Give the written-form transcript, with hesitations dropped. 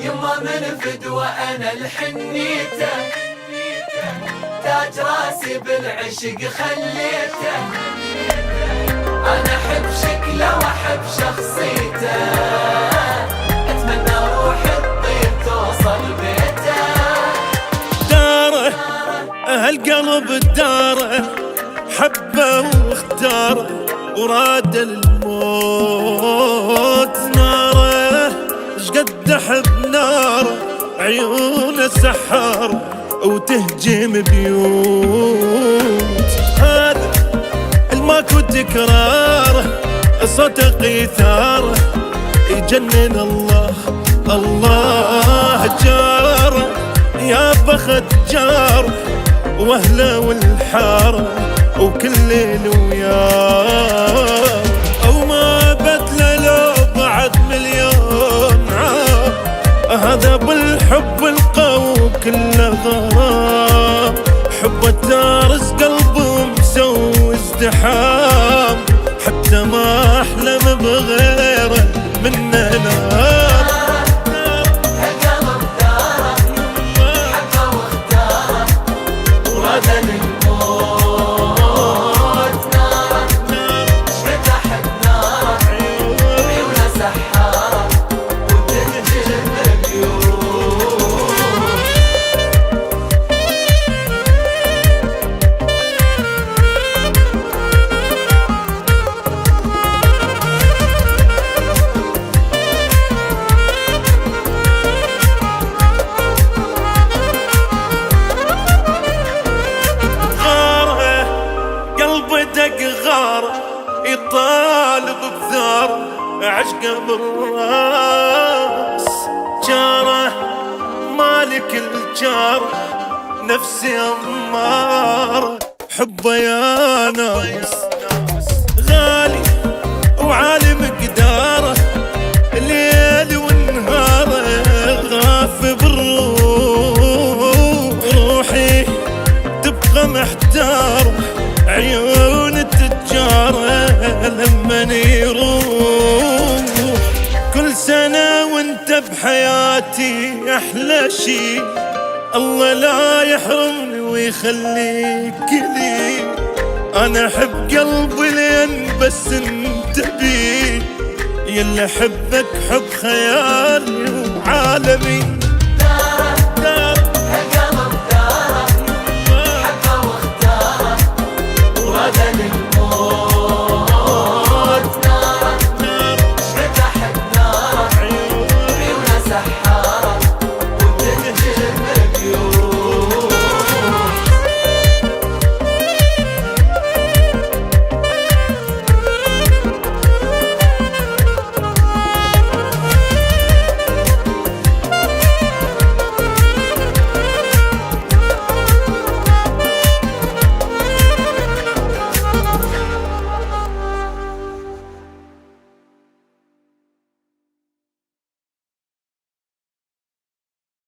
يما من فدوة أنا الحنيته، تاج راسي بالعشق خليته. أنا أحب شكله وأحب شخصيته، أتمنى روحي تطير توصل بيته. داره هالقلب داره، حبه واختاره وراد الموت. ناره شقد احب ناره، عيونه سحاره وتهجم بيوت. هذا الماكو تكراره، صوت قيثاره يجنن. الله الله جاره، يا بخت جاره واهله والحاره وكل ليل وياه. او ما بدله لو بعد مليون عام، هذا بالحب القوي كله غرام. حبه دارس قلبه مسوي ازدحام، حتى ما احلم بغيره منه نام. غاره يطالب بثاره، عشقه بالراس. جاره مالك الجاره، نفسي اماره، حبه يا ناس غالي وعالي مقداره. الليل والنهار غاف بالروح، روحي تبقى محتاره، عيون التجارة لمن يروح. كل سنة وانت بحياتي أحلى شي، الله لا يحرمني ويخليك لي. أنا أحب قلبي لين بس انت بي، يلا أحبك حب خيالي وعالمي.